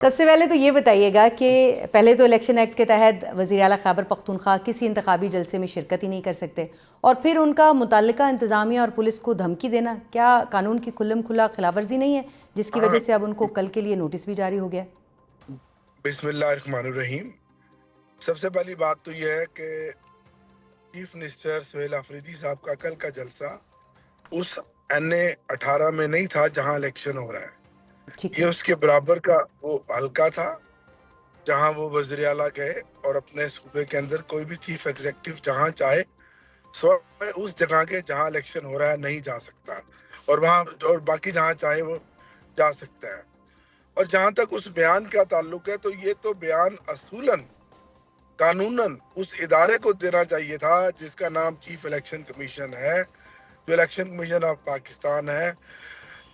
سب سے پہلے تو یہ بتائیے گا کہ پہلے تو الیکشن ایکٹ کے تحت وزیر اعلیٰ خیبر پختونخوا کسی انتخابی جلسے میں شرکت ہی نہیں کر سکتے، اور پھر ان کا متعلقہ انتظامیہ اور پولیس کو دھمکی دینا کیا قانون کی کھلم کھلا خلاف ورزی نہیں ہے، جس کی وجہ سے اب ان کو کل کے لیے نوٹس بھی جاری ہو گیا؟ بسم اللہ الرحمن الرحیم۔ سب سے پہلی بات تو یہ ہے کہ چیف منسٹر سہیل آفریدی صاحب کا کل کا جلسہ اس NA-18 میں نہیں تھا جہاں الیکشن ہو رہا ہے، ٹھیک یہ ہے، اس کے برابر کا وہ حلقہ تھا جہاں وہ وزیر اعلیٰ گئے اور اپنے صوبے کے اندر کوئی بھی چیف ایگزیکٹو جہاں چاہے سوائے اس جگہ کے جہاں الیکشن ہو رہا ہے نہیں جا سکتا، اور وہاں اور باقی جہاں چاہے وہ جا سکتا ہے۔ اور جہاں تک اس بیان کا تعلق ہے تو یہ تو بیان اصولاً قانوناً اس ادارے کو دینا چاہیے تھا جس کا نام چیف الیکشن کمیشن ہے، جو الیکشن کمیشن آف پاکستان ہے،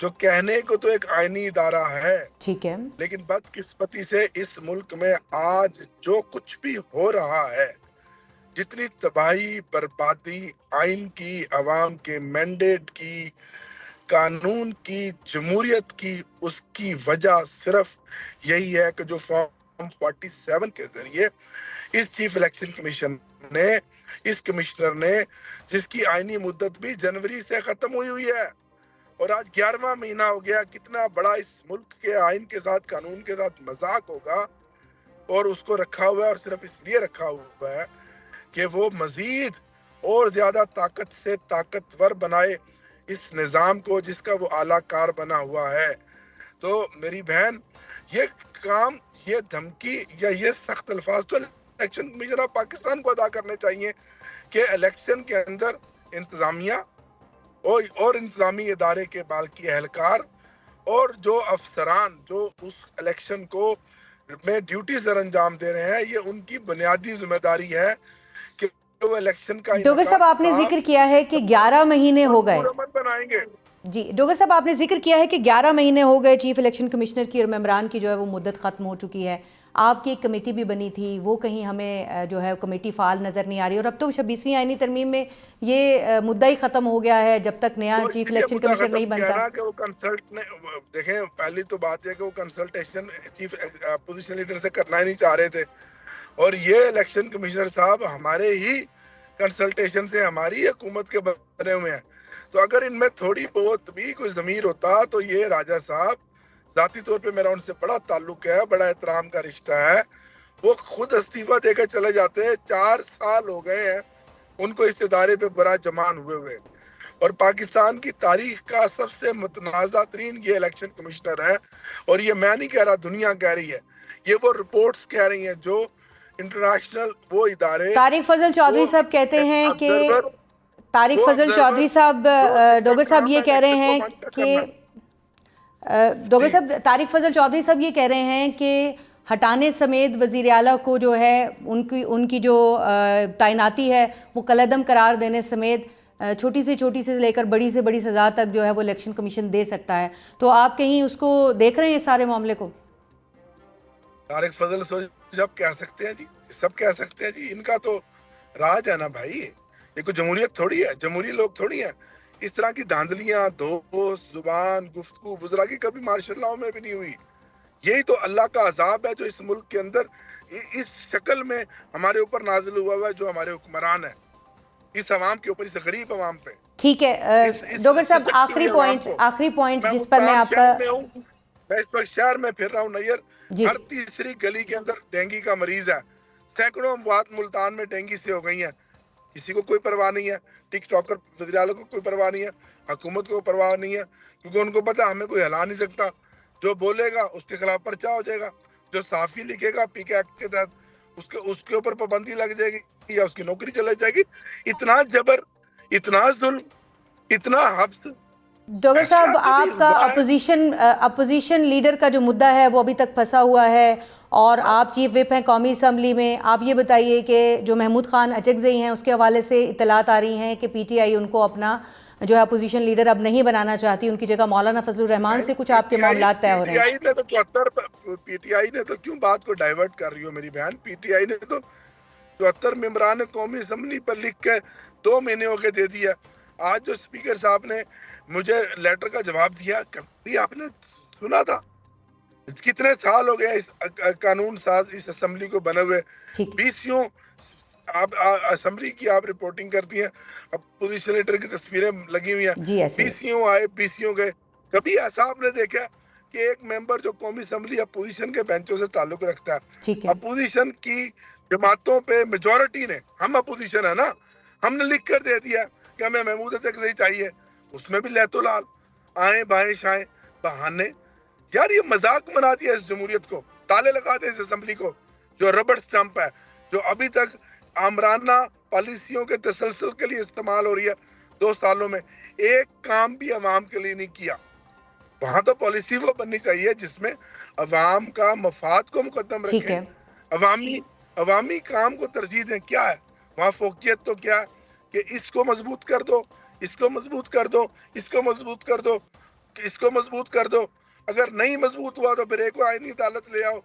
جو کہنے کو تو ایک آئینی ادارہ ہے، ٹھیک ہے، لیکن بدقسمتی سے اس ملک میں آج جو کچھ بھی ہو رہا ہے، جتنی تباہی بربادی آئین کی، عوام کے مینڈیٹ کی، قانون کی، جمہوریت کی، اس کی وجہ صرف یہی ہے کہ جو فارم 47 کے ذریعے اس چیف الیکشن کمیشن نے، اس کمشنر نے، جس کی آئینی مدت بھی جنوری سے ختم ہوئی ہے اور آج 11واں مہینہ ہو گیا، کتنا بڑا اس ملک کے آئین کے ساتھ، قانون کے ساتھ مذاق ہوگا، اور اس کو رکھا ہوا ہے اور صرف اس لیے رکھا ہوا ہے کہ وہ مزید اور زیادہ طاقت سے طاقتور بنائے اس نظام کو جس کا وہ اعلیٰ کار بنا ہوا ہے۔ تو میری بہن، یہ کام، یہ دھمکی یا یہ سخت الفاظ تو الیکشن کمیشن آف پاکستان کو ادا کرنے چاہیے کہ الیکشن کے اندر انتظامیہ اور انتظامی ادارے کے بالکی اہلکار اور جو افسران جو اس الیکشن کو میں ڈیوٹی سر انجام دے رہے ہیں، یہ ان کی بنیادی ذمہ داری ہے کہ وہ الیکشن کا ڈوگر صاحب آپ نے ذکر کیا ہے کہ 11 مہینے ہو گئے، بنائیں گے۔ جی ڈوگر صاحب آپ نے ذکر کیا ہے کہ 11 مہینے ہو گئے چیف الیکشن کمشنر کی اور ممبران کی جو ہے وہ مدت ختم ہو چکی ہے، آپ کی ایک کمیٹی بھی بنی تھی، وہ کہیں ہمیں جو ہے کمیٹی فعال نظر نہیں آ رہی، اور اب تو 26ویں آئینی ترمیم میں یہ مدعا ہی ختم ہو گیا ہے جب تک نیا چیف یہ الیکشن مدعا کمشنر ختم نہیں کیا بنتا۔ نا کہ وہ کنسلٹ نے، دیکھیں پہلی تو بات یہ کہ وہ کنسلٹیشن چیف اپوزیشن لیڈر سے کرنا ہی نہیں چاہ رہے تھے، اور یہ الیکشن کمشنر صاحب ہمارے ہی کنسلٹیشن سے ہماری حکومت کے بنے ہوئے ہیں، تو اگر ان میں تھوڑی بہت بھی کوئی ضمیر ہوتا تو یہ راجہ صاحب، ذاتی طور پہ میرا ان سے بڑا تعلق ہے، بڑا احترام کا رشتہ ہے، وہ خود استعفیٰ دے کے چلے جاتے۔ 4 سال ہو گئے ہیں ان کو اس ادارے پہ برا جمان ہوئے، اور پاکستان کی تاریخ کا سب سے متنازع ترین یہ الیکشن کمشنر ہے، اور یہ میں نہیں کہہ رہا، دنیا کہہ رہی ہے، یہ وہ رپورٹس کہہ رہی ہیں جو انٹرنیشنل وہ ادارے، طارق فضل چودھری وہ صاحب کہتے ہیں کہ آبزرور، طارق وہ فضل آبزرور چودھری صاحب، جو جن کا ڈوگر صاحب کام یہ ہے کہہ رہے الیکشن کو ہیں مانیٹر کہ کرنا۔ ڈوگر جی، صاحب، طارق فضل چودھری صاحب یہ کہہ رہے ہیں کہ ہٹانے سمیت وزیر اعلیٰ کو جو ہے ان کی جو تعیناتی ہے وہ کالعدم قرار دینے سمیت چھوٹی سے لے کر بڑی سے بڑی سزا تک جو ہے وہ الیکشن کمیشن دے سکتا ہے، تو آپ کہیں اس کو دیکھ رہے ہیں اس سارے معاملے کو؟ طارق فضل سب کہہ سکتے ہیں جی، سب کہہ سکتے ہیں جی، ان کا تو راج ہے نا بھائی، یہ کوئی جمہوریت تھوڑی ہے، جمہوری لوگ تھوڑی ہیں۔ اس طرح کی دھاندلیاں، دوست زبان گفتگو وزراء کی کبھی مارشل لاؤ میں بھی نہیں ہوئی۔ یہی تو اللہ کا عذاب ہے جو اس ملک کے اندر اس شکل میں ہمارے اوپر نازل ہوا ہوا ہے، جو ہمارے حکمران ہیں اس عوام کے اوپر، اس غریب عوام پہ، ٹھیک ہے اس ڈوگر صاحب، پسکتی ہوئی عوام کو۔ آخری پوائنٹ میں جس پر میں ملتان آپ کا، شہر میں ہوں، میں اس وقت شہر میں پھر رہا ہوں نیئر، جی ہر تیسری گلی کے اندر ڈینگی کا مریض ہے، سینکڑوں اموات ملتان میں ڈینگی سے ہو گئی ہیں، کسی کو کوئی پرواہ نہیں ہے، ٹک ٹاکر وزیر اعلیٰ کو کوئی پرواہ نہیں ہے، حکومت کو پرواہ نہیں ہے، کیونکہ ان کو پتہ ہمیں کوئی ہلا نہیں سکتا، جو بولے گا اس کے خلاف پرچہ ہو جائے گا، جو صحافی لکھے گا پی کے ایکٹ کے تحت اس کے اوپر پابندی لگ جائے گی یا اس کی نوکری چلی جائے گی۔ اتنا جبر، اتنا ظلم، اتنا حبس ڈوگر ایسا صاحب، کبھی آپ کا ہوا ہے؟ اپوزیشن لیڈر کا جو مدعا ہے وہ ابھی تک پھنسا ہوا ہے، اور آپ چیف وپ ہیں قومی اسمبلی میں، آپ یہ بتائیے کہ جو محمود خان اچکزئی ہیں اس کے حوالے سے اطلاعات آ رہی ہیں کہ پی ٹی آئی ان کو اپنا جو ہے اپوزیشن لیڈر اب نہیں بنانا چاہتی، ان کی جگہ مولانا فضل الرحمان سے کچھ آپ کے معاملات طے ہو رہے پی ٹی ہیں۔ آئی نے تو 74، پی ٹی آئی نے تو کیوں بات کو ڈائیورٹ کر رہی ہو میری بہن، پی ٹی آئی نے تو 74 ممبران قومی اسمبلی پر لکھ کے 2 مہینے ہو کے دے دیا۔ آج جو اسپیکر صاحب نے مجھے لیٹر کا جواب دیا، کبھی آپ نے سنا تھا؟ کتنے سال ہو گئے اس قانون ساز اس اسمبلی کو بنے ہوئے. ٹھیک. بیسیوں آپ اسمبلی کی آپ رپورٹنگ کرتی ہیں, اپوزیشن لیڈر کی تصویریں لگی ہوئی ہیں, جی ایسے بیسیوں آئے بیسیوں گئے. کبھی ایسا آپ نے دیکھا کہ ایک ممبر جو قومی اسمبلی اپوزیشن کے بینچوں سے تعلق رکھتا ہے, ٹھیک ہے. اپوزیشن کی جماعتوں پہ میجورٹی نے, ہم اپوزیشن ہے نا, ہم نے لکھ کر دے دیا کہ ہمیں محمود اچکزئی چاہیے, اس میں بھی لیت و لال آئیں بائیں شائیں بہانے. یار یہ مذاق بنا دیا اس جمہوریت کو, تالے لگا دے اس اسمبلی کو جو ربڑ سٹمپ ہے, جو ابھی تک آمرانہ پالیسیوں کے تسلسل کے لیے استعمال ہو رہی ہے. 2 سالوں میں ایک کام بھی عوام کے لیے نہیں کیا. وہاں تو پالیسی وہ بننی چاہیے جس میں عوام کا مفاد کو مقدم ٹھیک ہے. رکھیں, عوامی کام کو ترجیح دیں. کیا ہے وہاں فوقیت تو کیا ہے کہ اس کو مضبوط کر دو, اس کو مضبوط کر دو, اس کو مضبوط کر دو, اس کو مضبوط کر دو. اگر نہیں مضبوط ہوا تو پھر ایک اور آئینی عدالت لے آؤ,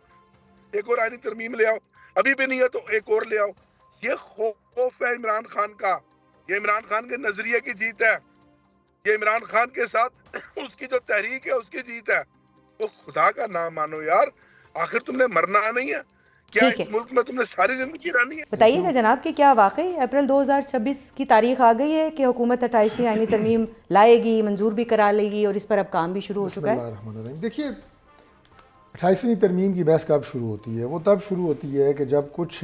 ایک اور آئینی ترمیم لے آؤ, ابھی بھی نہیں ہے تو ایک اور لے آؤ. یہ خوف ہے عمران خان کا, یہ عمران خان کے نظریے کی جیت ہے, یہ عمران خان کے ساتھ اس کی جو تحریک ہے اس کی جیت ہے. وہ خدا کا نام مانو یار, آخر تم نے مرنا نہیں ہے کیا؟ ٹھیک ہے. اس ملک میں تم نے ساری زندگی رہنی ہے. بتائیے گا جناب کہ کیا واقعی اپریل 2026 کی تاریخ آ گئی ہے کہ حکومت 28ویں آئینی ترمیم لائے گی, منظور بھی کرا لے گی اور اس پر اب کام بھی شروع ہو چکا ہے؟ بسم اللہ الرحمن الرحیم. دیکھیے 28ویں ترمیم کی بحث کب شروع ہوتی ہے؟ وہ تب شروع ہوتی ہے کہ جب کچھ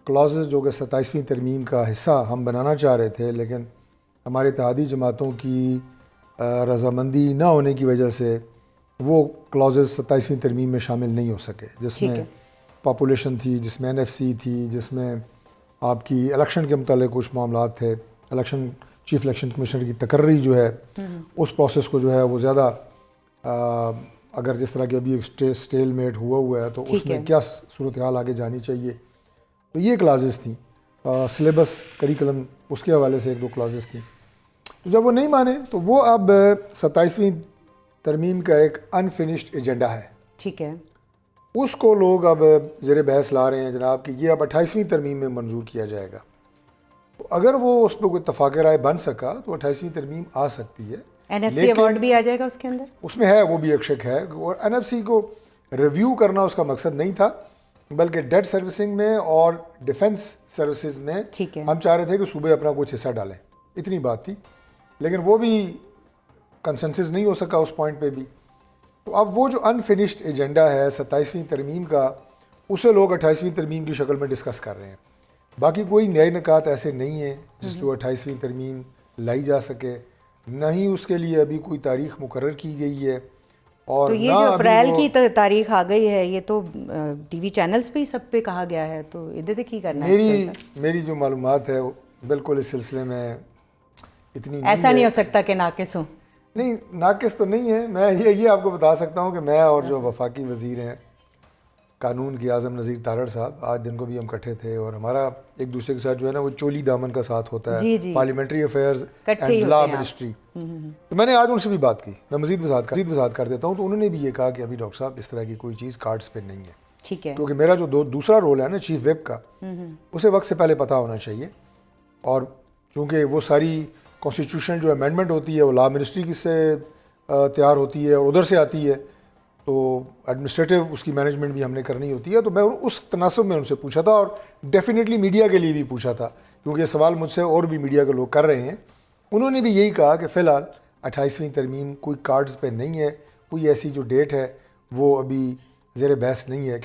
کلازز جو کہ 27ویں ترمیم کا حصہ ہم بنانا چاہ رہے تھے لیکن ہمارے اتحادی جماعتوں کی رضامندی نہ ہونے کی وجہ سے وہ کلازز 27ویں ترمیم میں شامل نہیں ہو سکے, جس میں پاپولیشن تھی, جس میں NFC تھی, جس میں آپ کی الیکشن کے متعلق کچھ معاملات تھے. چیف الیکشن کمیشنر کی تقرری جو ہے اس پروسیس کو جو ہے وہ زیادہ اگر جس طرح کہ ابھی ایک سٹیل میٹ ہوا ہے تو اس میں کیا صورتحال آگے جانی چاہیے, تو یہ کلازز تھیں. سلیبس کریکلم اس کے حوالے سے 1-2 کلازز تھیں. تو جب وہ نہیں مانے تو وہ اب 27ویں ترمیم کا ایک انفینشڈ ایجنڈا ہے. ٹھیک ہے. اس کو لوگ اب زیر بحث لا رہے ہیں جناب کہ یہ اب 28ویں ترمیم میں منظور کیا جائے گا. تو اگر وہ اس پہ کوئی اتفاق رائے بن سکا تو 28ویں ترمیم آ سکتی ہے. NFC ایوارڈ بھی آ جائے گا اس کے اندر؟ اس میں ہے, وہ بھی ایک شک ہے. اور NFC کو ریویو کرنا اس کا مقصد نہیں تھا, بلکہ ڈیٹ سروسنگ میں اور ڈیفنس سروسز میں ہم چاہ رہے تھے کہ صوبے اپنا کچھ حصہ ڈالیں, اتنی بات تھی. لیکن وہ بھی کنسنسس نہیں ہو سکا اس پوائنٹ پہ بھی. تو اب وہ جو انفینشڈ ایجنڈا ہے 27ویں ترمیم کا, اسے لوگ 28ویں ترمیم کی شکل میں ڈسکس کر رہے ہیں. باقی کوئی نئے نکات ایسے نہیں ہیں جس جو 28ویں ترمیم لائی جا سکے, نہ ہی اس کے لیے ابھی کوئی تاریخ مقرر کی گئی ہے. اور تو یہ جو اپریل کی تاریخ آ گئی ہے یہ تو ٹی وی چینلز پہ ہی سب پہ کہا گیا ہے, تو ادھر کی کرنا ہے؟ میری جو معلومات ہے بالکل اس سلسلے میں اتنی ایسا نہیں ہو سکتا کہ ناقص ہوں. نہیں, ناقص تو نہیں ہے. میں یہ آپ کو بتا سکتا ہوں کہ میں اور جو وفاقی وزیر ہیں قانون کے اعظم نذیر تارڑ صاحب, آج دن کو بھی ہم اکٹھے تھے اور ہمارا ایک دوسرے کے ساتھ جو ہے نا وہ چولی دامن کا ساتھ ہوتا ہے, parliamentary affairs and law ministry. تو میں نے آج ان سے بھی بات کی, میں مزید وضاحت کر دیتا ہوں. تو انہوں نے بھی یہ کہا کہ ابھی ڈاکٹر صاحب اس طرح کی کوئی چیز کارڈز پہ نہیں ہے. ٹھیک ہے. کیونکہ میرا جو دوسرا رول ہے نا چیف ویپ کا, اسے وقت سے پہلے پتہ ہونا چاہیے. اور چونکہ وہ ساری کانسٹیٹیوشن جو امینڈمنٹ ہوتی ہے وہ لا منسٹری کی سے تیار ہوتی ہے اور ادھر سے آتی ہے, تو ایڈمنسٹریٹو اس کی مینجمنٹ بھی ہم نے کرنی ہوتی ہے. تو میں اس تناسب میں ان سے پوچھا تھا اور ڈیفینیٹلی میڈیا کے لیے بھی پوچھا تھا, کیونکہ یہ سوال مجھ سے اور بھی میڈیا کے لوگ کر رہے ہیں. انہوں نے بھی یہی کہا کہ فی الحال 28ویں ترمیم کوئی کارڈز پہ نہیں ہے, کوئی ایسی جو ڈیٹ ہے وہ ابھی زیر بحث نہیں ہے.